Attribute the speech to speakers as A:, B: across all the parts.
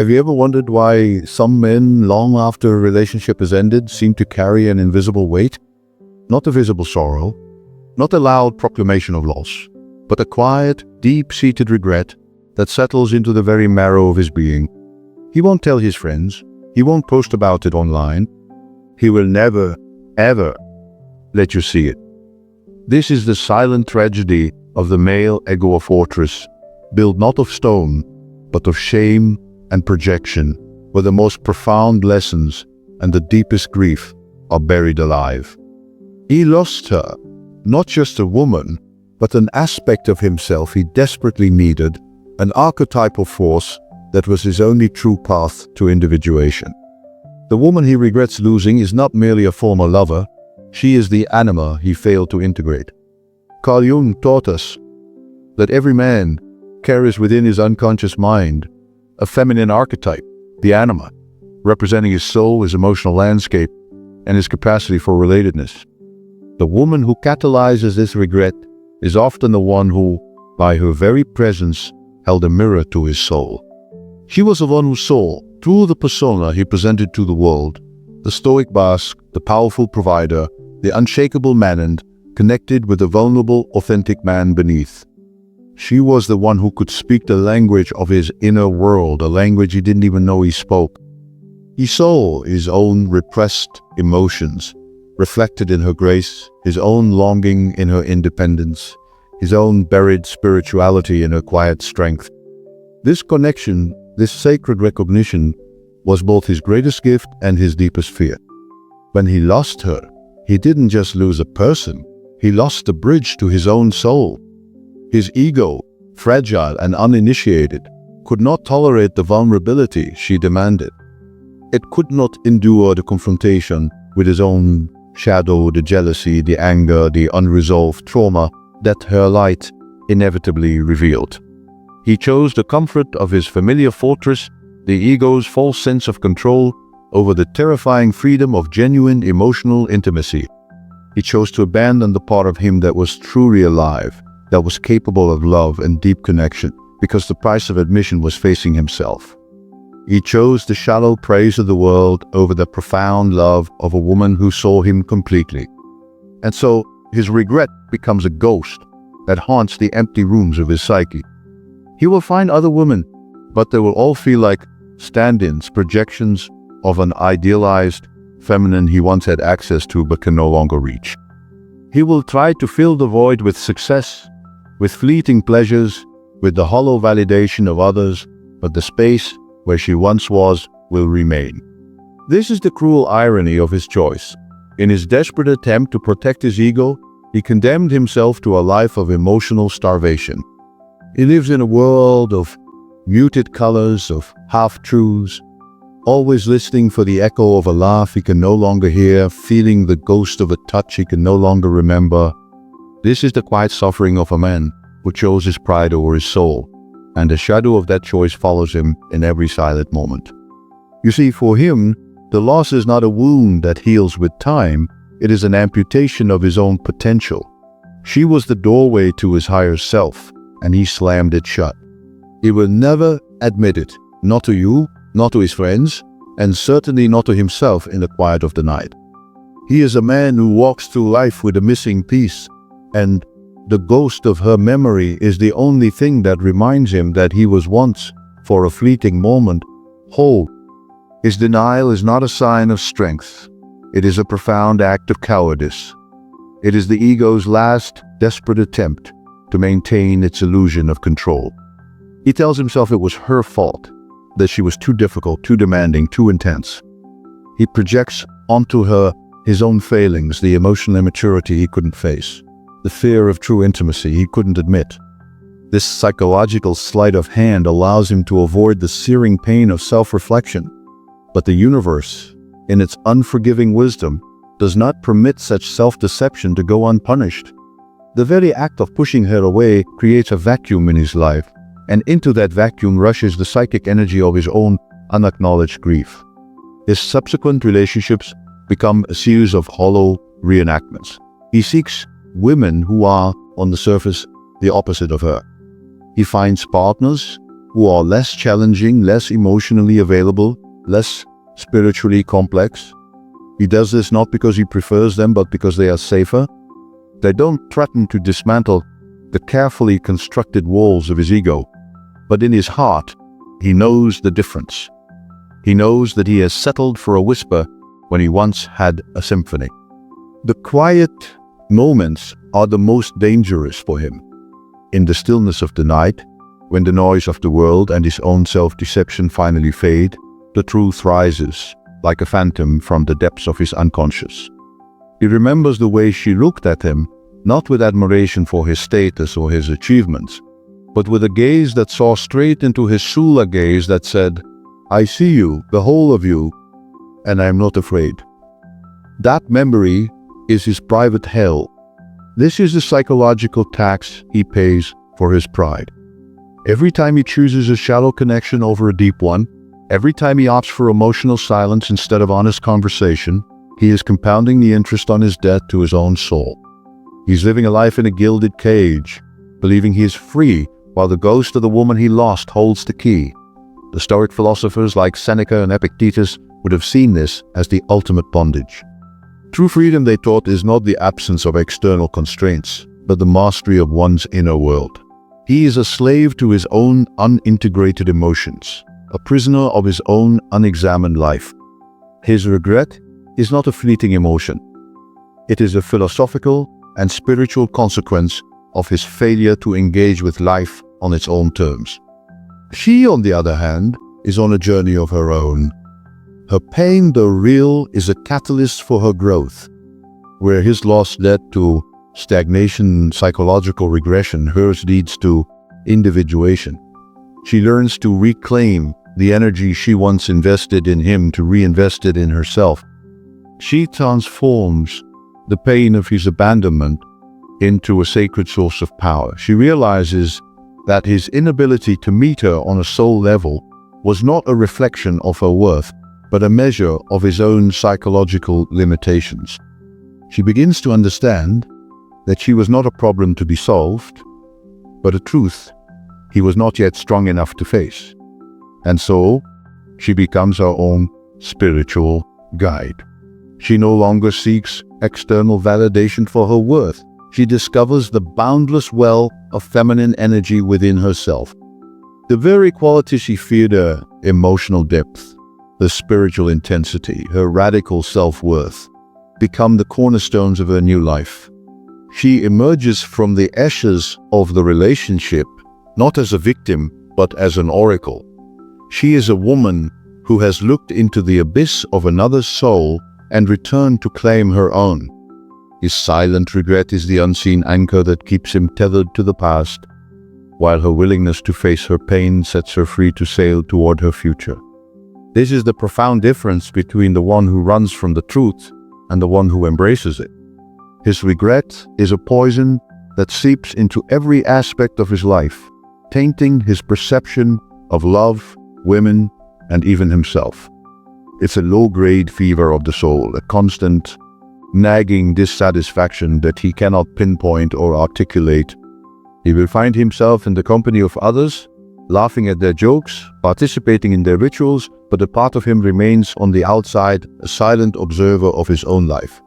A: Have you ever wondered why some men, long after a relationship has ended, seem to carry an invisible weight? Not a visible sorrow, not a loud proclamation of loss, but a quiet, deep-seated regret that settles into the very marrow of his being. He won't tell his friends, he won't post about it online. He will never, ever let you see it. This is the silent tragedy of the male ego fortress, built not of stone, but of shame and projection, where the most profound lessons and the deepest grief are buried alive. He lost her, not just a woman, but an aspect of himself he desperately needed, an archetypal force that was his only true path to individuation. The woman he regrets losing is not merely a former lover, she is the anima he failed to integrate. Carl Jung taught us that every man carries within his unconscious mind a feminine archetype, the anima, representing his soul, his emotional landscape, and his capacity for relatedness. The woman who catalyzes this regret is often the one who, by her very presence, held a mirror to his soul. She was the one who saw, through the persona he presented to the world, the stoic Basque, the powerful provider, the unshakable Manant, connected with the vulnerable, authentic man beneath. She was the one who could speak the language of his inner world, a language he didn't even know he spoke. He saw his own repressed emotions reflected in her grace, his own longing in her independence, his own buried spirituality in her quiet strength. This connection, this sacred recognition, was both his greatest gift and his deepest fear. When he lost her, he didn't just lose a person, he lost the bridge to his own soul. His ego, fragile and uninitiated, could not tolerate the vulnerability she demanded. It could not endure the confrontation with his own shadow, the jealousy, the anger, the unresolved trauma that her light inevitably revealed. He chose the comfort of his familiar fortress, the ego's false sense of control, over the terrifying freedom of genuine emotional intimacy. He chose to abandon the part of him that was truly alive, that was capable of love and deep connection, because the price of admission was facing himself. He chose the shallow praise of the world over the profound love of a woman who saw him completely. And so his regret becomes a ghost that haunts the empty rooms of his psyche. He will find other women, but they will all feel like stand-ins, projections of an idealized feminine he once had access to but can no longer reach. He will try to fill the void with success, with fleeting pleasures, with the hollow validation of others, but the space where she once was will remain. This is the cruel irony of his choice. In his desperate attempt to protect his ego, he condemned himself to a life of emotional starvation. He lives in a world of muted colors, of half-truths, always listening for the echo of a laugh he can no longer hear, feeling the ghost of a touch he can no longer remember. This is the quiet suffering of a man who chose his pride over his soul, and the shadow of that choice follows him in every silent moment. You see, for him, the loss is not a wound that heals with time, it is an amputation of his own potential. She was the doorway to his higher self, and he slammed it shut. He will never admit it, not to you, not to his friends, and certainly not to himself in the quiet of the night. He is a man who walks through life with a missing piece, and the ghost of her memory is the only thing that reminds him that he was once, for a fleeting moment, whole. His denial is not a sign of strength. It is a profound act of cowardice. It is the ego's last, desperate attempt to maintain its illusion of control. He tells himself it was her fault, that she was too difficult, too demanding, too intense. He projects onto her his own failings, the emotional immaturity he couldn't face, the fear of true intimacy he couldn't admit. This psychological sleight of hand allows him to avoid the searing pain of self-reflection. But the universe, in its unforgiving wisdom, does not permit such self-deception to go unpunished. The very act of pushing her away creates a vacuum in his life, and into that vacuum rushes the psychic energy of his own unacknowledged grief. His subsequent relationships become a series of hollow reenactments. He seeks women who are, on the surface, the opposite of her. He finds partners who are less challenging, less emotionally available, less spiritually complex. He does this not because he prefers them, but because they are safer. They don't threaten to dismantle the carefully constructed walls of his ego, but in his heart, he knows the difference. He knows that he has settled for a whisper when he once had a symphony. The quiet moments are the most dangerous for him. In the stillness of the night, when the noise of the world and his own self-deception finally fade, the truth rises like a phantom from the depths of his unconscious. He remembers the way she looked at him, not with admiration for his status or his achievements, but with a gaze that saw straight into his Shula gaze that said, "I see you, the whole of you, and I am not afraid." That memory is his private hell. This is the psychological tax he pays for his pride. Every time he chooses a shallow connection over a deep one, every time he opts for emotional silence instead of honest conversation, he is compounding the interest on his debt to his own soul. He's living a life in a gilded cage, believing he is free while the ghost of the woman he lost holds the key. The Stoic philosophers like Seneca and Epictetus would have seen this as the ultimate bondage. True freedom, they taught, is not the absence of external constraints, but the mastery of one's inner world. He is a slave to his own unintegrated emotions, a prisoner of his own unexamined life. His regret is not a fleeting emotion. It is a philosophical and spiritual consequence of his failure to engage with life on its own terms. She, on the other hand, is on a journey of her own. Her pain, though real, is a catalyst for her growth. Where his loss led to stagnation, psychological regression, hers leads to individuation. She learns to reclaim the energy she once invested in him, to reinvest it in herself. She transforms the pain of his abandonment into a sacred source of power. She realizes that his inability to meet her on a soul level was not a reflection of her worth, but a measure of his own psychological limitations. She begins to understand that she was not a problem to be solved, but a truth he was not yet strong enough to face. And so, she becomes her own spiritual guide. She no longer seeks external validation for her worth. She discovers the boundless well of feminine energy within herself. The very quality she feared, her emotional depth, her spiritual intensity, her radical self-worth, become the cornerstones of her new life. She emerges from the ashes of the relationship, not as a victim, but as an oracle. She is a woman who has looked into the abyss of another's soul and returned to claim her own. His silent regret is the unseen anchor that keeps him tethered to the past, while her willingness to face her pain sets her free to sail toward her future. This is the profound difference between the one who runs from the truth and the one who embraces it. His regret is a poison that seeps into every aspect of his life, tainting his perception of love, women, and even himself. It's a low-grade fever of the soul, a constant, nagging dissatisfaction that he cannot pinpoint or articulate. He will find himself in the company of others, laughing at their jokes, participating in their rituals, but a part of him remains on the outside, a silent observer of his own life.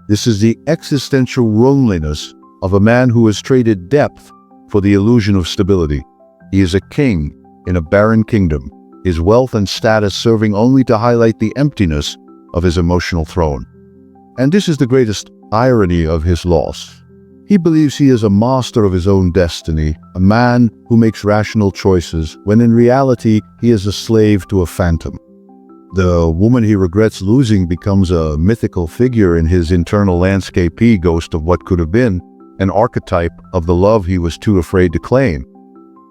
A: This is the existential loneliness of a man who has traded depth for the illusion of stability. He is a king in a barren kingdom, his wealth and status serving only to highlight the emptiness of his emotional throne. And this is the greatest irony of his loss. He believes he is a master of his own destiny, a man who makes rational choices, when in reality he is a slave to a phantom. The woman he regrets losing becomes a mythical figure in his internal landscape, a ghost of what could have been, an archetype of the love he was too afraid to claim.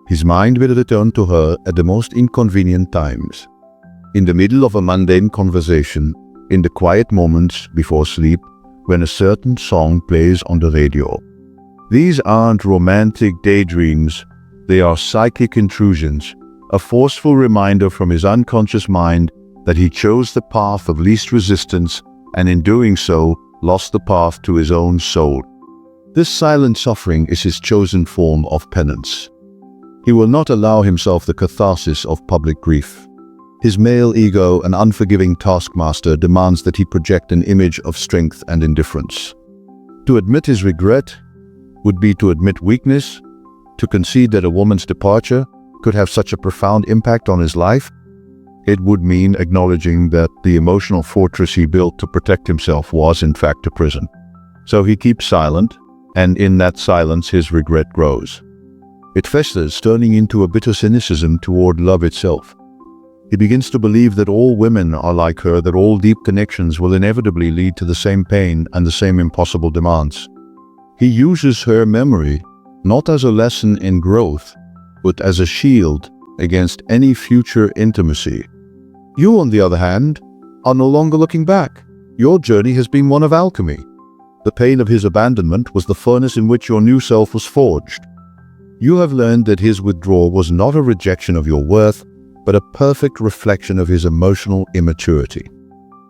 A: His mind will return to her at the most inconvenient times. In the middle of a mundane conversation, in the quiet moments before sleep, when a certain song plays on the radio. These aren't romantic daydreams, they are psychic intrusions, a forceful reminder from his unconscious mind that he chose the path of least resistance and in doing so, lost the path to his own soul. This silent suffering is his chosen form of penance. He will not allow himself the catharsis of public grief. His male ego, an unforgiving taskmaster, demands that he project an image of strength and indifference. To admit his regret would be to admit weakness. To concede that a woman's departure could have such a profound impact on his life, it would mean acknowledging that the emotional fortress he built to protect himself was in fact a prison. So he keeps silent, and in that silence his regret grows. It festers, turning into a bitter cynicism toward love itself. He begins to believe that all women are like her, that all deep connections will inevitably lead to the same pain and the same impossible demands. He uses her memory not as a lesson in growth, but as a shield against any future intimacy. You, on the other hand, are no longer looking back. Your journey has been one of alchemy. The pain of his abandonment was the furnace in which your new self was forged. You have learned that his withdrawal was not a rejection of your worth, but a perfect reflection of his emotional immaturity.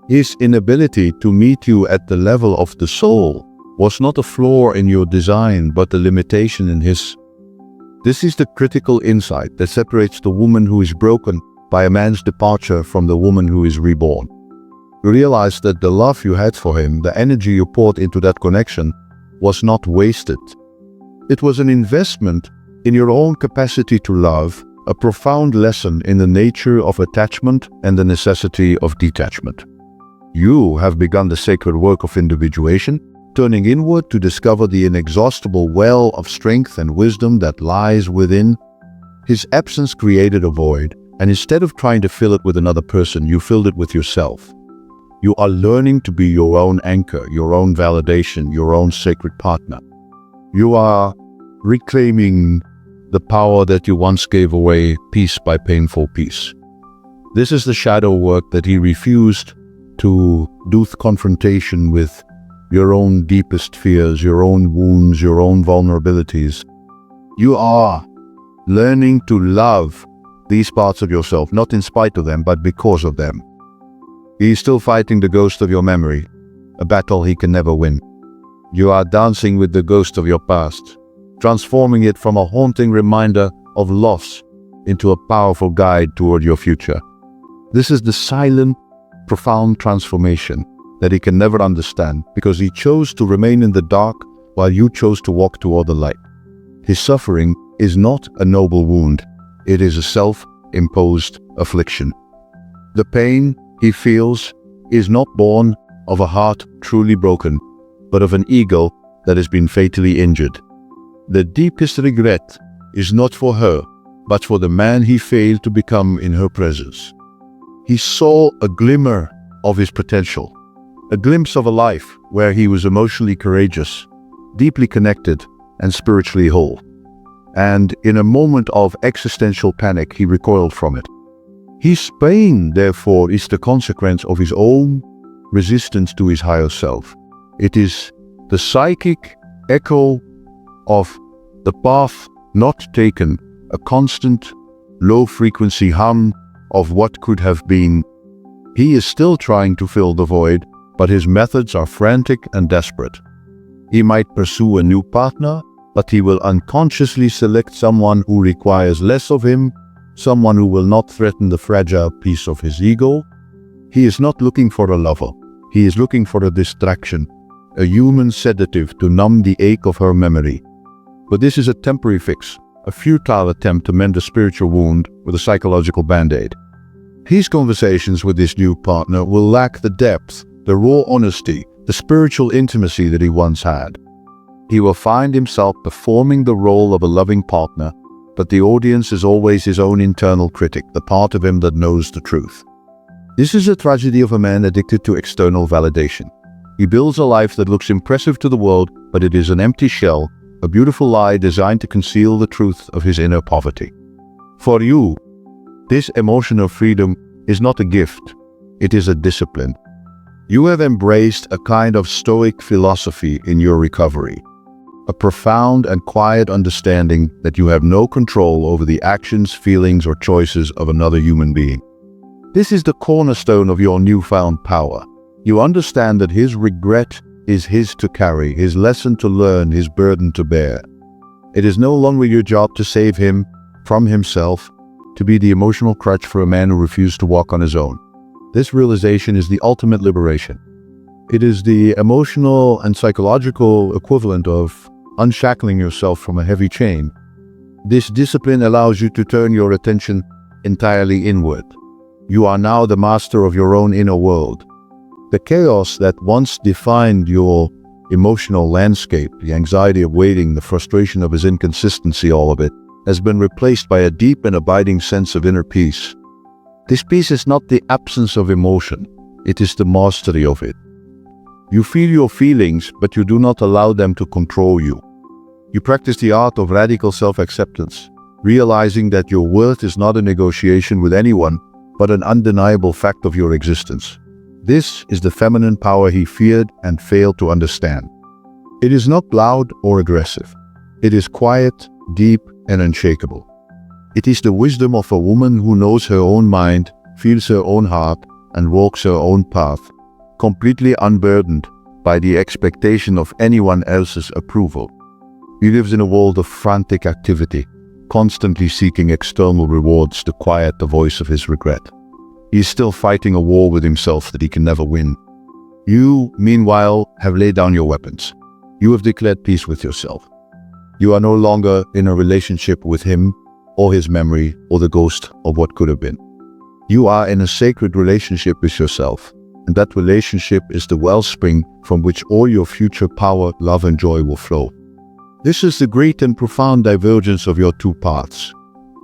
A: His inability to meet you at the level of the soul was not a flaw in your design, but a limitation in his. This is the critical insight that separates the woman who is broken by a man's departure from the woman who is reborn. You realize that the love you had for him, the energy you poured into that connection, was not wasted. It was an investment in your own capacity to love, a profound lesson in the nature of attachment and the necessity of detachment. You have begun the sacred work of individuation, turning inward to discover the inexhaustible well of strength and wisdom that lies within. His absence created a void, and instead of trying to fill it with another person, you filled it with yourself. You are learning to be your own anchor, your own validation, your own sacred partner. You are reclaiming the power that you once gave away piece by painful piece. This is the shadow work that he refused to do, confrontation with your own deepest fears, your own wounds, your own vulnerabilities. You are learning to love these parts of yourself, not in spite of them, but because of them. He is still fighting the ghost of your memory, a battle he can never win. You are dancing with the ghost of your past, transforming it from a haunting reminder of loss into a powerful guide toward your future. This is the silent, profound transformation that he can never understand, because he chose to remain in the dark while you chose to walk toward the light. His suffering is not a noble wound. It is a self-imposed affliction. The pain he feels is not born of a heart truly broken, but of an ego that has been fatally injured. The deepest regret is not for her, but for the man he failed to become in her presence. He saw a glimmer of his potential, a glimpse of a life where he was emotionally courageous, deeply connected, and spiritually whole. And in a moment of existential panic, he recoiled from it. His pain, therefore, is the consequence of his own resistance to his higher self. It is the psychic echo of the path not taken, a constant, low-frequency hum of what could have been. He is still trying to fill the void, but his methods are frantic and desperate. He might pursue a new partner, but he will unconsciously select someone who requires less of him, someone who will not threaten the fragile piece of his ego. He is not looking for a lover. He is looking for a distraction, a human sedative to numb the ache of her memory. But this is a temporary fix, a futile attempt to mend a spiritual wound with a psychological band-aid. His conversations with this new partner will lack the depth, the raw honesty, the spiritual intimacy that he once had. He will find himself performing the role of a loving partner, but the audience is always his own internal critic, the part of him that knows the truth. This is a tragedy of a man addicted to external validation. He builds a life that looks impressive to the world, but it is an empty shell, a beautiful lie designed to conceal the truth of his inner poverty. For you, this emotional freedom is not a gift, it is a discipline. You have embraced a kind of stoic philosophy in your recovery, a profound and quiet understanding that you have no control over the actions, feelings, or choices of another human being. This is the cornerstone of your newfound power. You understand that his regret is his to carry, his lesson to learn, his burden to bear. It is no longer your job to save him, from himself to be the emotional crutch for a man who refused to walk on his own. This realization is the ultimate liberation. It is the emotional and psychological equivalent of unshackling yourself from a heavy chain. This discipline allows you to turn your attention entirely inward. You are now the master of your own inner world. The chaos that once defined your emotional landscape, the anxiety of waiting, the frustration of his inconsistency, all of it, has been replaced by a deep and abiding sense of inner peace. This peace is not the absence of emotion, it is the mastery of it. You feel your feelings, but you do not allow them to control you. You practice the art of radical self-acceptance, realizing that your worth is not a negotiation with anyone, but an undeniable fact of your existence. This is the feminine power he feared and failed to understand. It is not loud or aggressive. It is quiet, deep, and unshakable. It is the wisdom of a woman who knows her own mind, feels her own heart, and walks her own path, completely unburdened by the expectation of anyone else's approval. He lives in a world of frantic activity, constantly seeking external rewards to quiet the voice of his regret. He is still fighting a war with himself that he can never win. You, meanwhile, have laid down your weapons. You have declared peace with yourself. You are no longer in a relationship with him, or his memory, or the ghost of what could have been. You are in a sacred relationship with yourself, and that relationship is the wellspring from which all your future power, love, and joy will flow. This is the great and profound divergence of your two paths.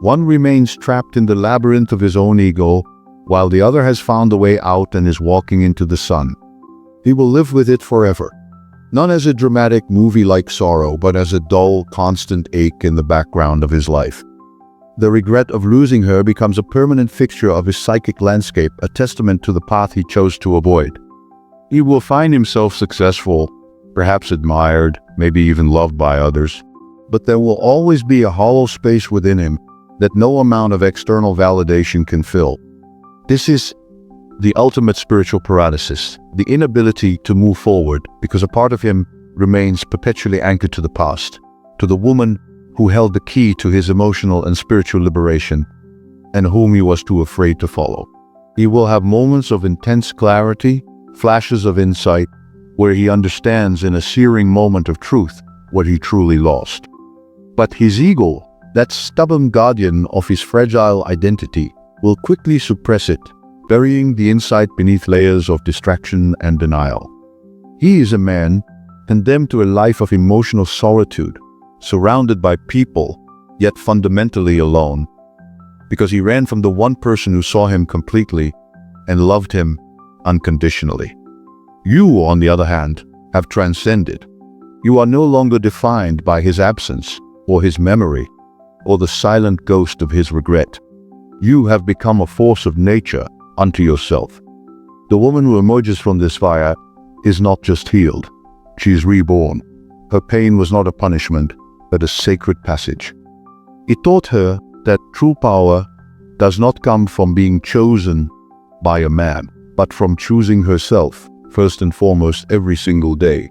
A: One remains trapped in the labyrinth of his own ego, while the other has found a way out and is walking into the sun. He will live with it forever, not as a dramatic movie-like sorrow, but as a dull, constant ache in the background of his life. The regret of losing her becomes a permanent fixture of his psychic landscape, a testament to the path he chose to avoid. He will find himself successful, perhaps admired, maybe even loved by others, but there will always be a hollow space within him that no amount of external validation can fill. This is the ultimate spiritual paralysis, the inability to move forward because a part of him remains perpetually anchored to the past, to the woman who held the key to his emotional and spiritual liberation, and whom he was too afraid to follow. He will have moments of intense clarity, flashes of insight, where he understands in a searing moment of truth what he truly lost. But his ego, that stubborn guardian of his fragile identity, will quickly suppress it, burying the insight beneath layers of distraction and denial. He is a man condemned to a life of emotional solitude, surrounded by people, yet fundamentally alone, because he ran from the one person who saw him completely and loved him unconditionally. You, on the other hand, have transcended. You are no longer defined by his absence, or his memory, or the silent ghost of his regret. You have become a force of nature unto yourself. The woman who emerges from this fire is not just healed, she is reborn. Her pain was not a punishment, but a sacred passage. It taught her that true power does not come from being chosen by a man, but from choosing herself, first and foremost, every single day.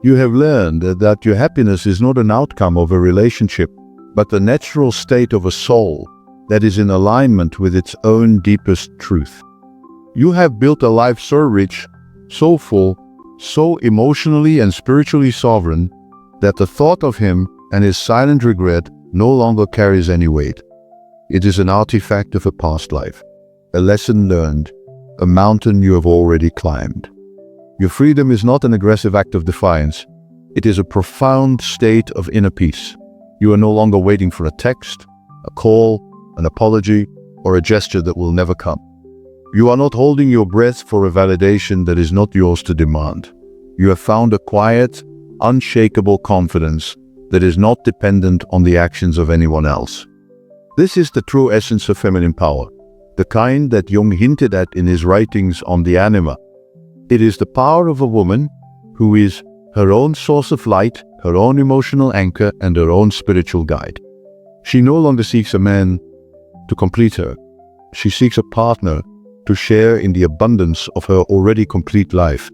A: You have learned that your happiness is not an outcome of a relationship, but the natural state of a soul that is in alignment with its own deepest truth. You have built a life so rich, so full, so emotionally and spiritually sovereign, that the thought of him and his silent regret no longer carries any weight. It is an artifact of a past life, a lesson learned, a mountain you have already climbed. Your freedom is not an aggressive act of defiance. It is a profound state of inner peace. You are no longer waiting for a text, a call, an apology, or a gesture that will never come. You are not holding your breath for a validation that is not yours to demand. You have found a quiet, unshakable confidence that is not dependent on the actions of anyone else. This is the true essence of feminine power, the kind that Jung hinted at in his writings on the anima. It is the power of a woman who is her own source of light, her own emotional anchor, and her own spiritual guide. She no longer seeks a man to complete her. She seeks a partner to share in the abundance of her already complete life.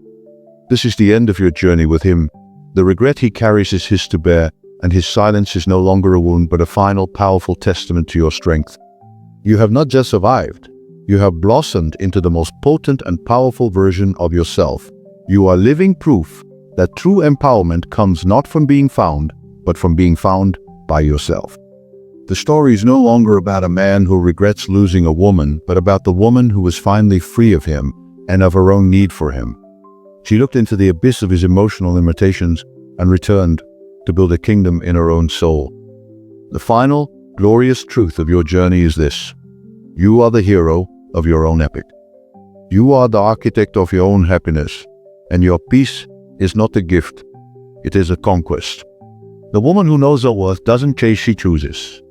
A: This is the end of your journey with him. The regret he carries is his to bear, and his silence is no longer a wound but a final powerful testament to your strength. You have not just survived, you have blossomed into the most potent and powerful version of yourself. You are living proof that true empowerment comes not from being found, but from being found by yourself. The story is no longer about a man who regrets losing a woman, but about the woman who was finally free of him and of her own need for him. She looked into the abyss of his emotional limitations and returned to build a kingdom in her own soul. The final, glorious truth of your journey is this: you are the hero of your own epic. You are the architect of your own happiness, and your peace is not a gift, it is a conquest. The woman who knows her worth doesn't chase, she chooses.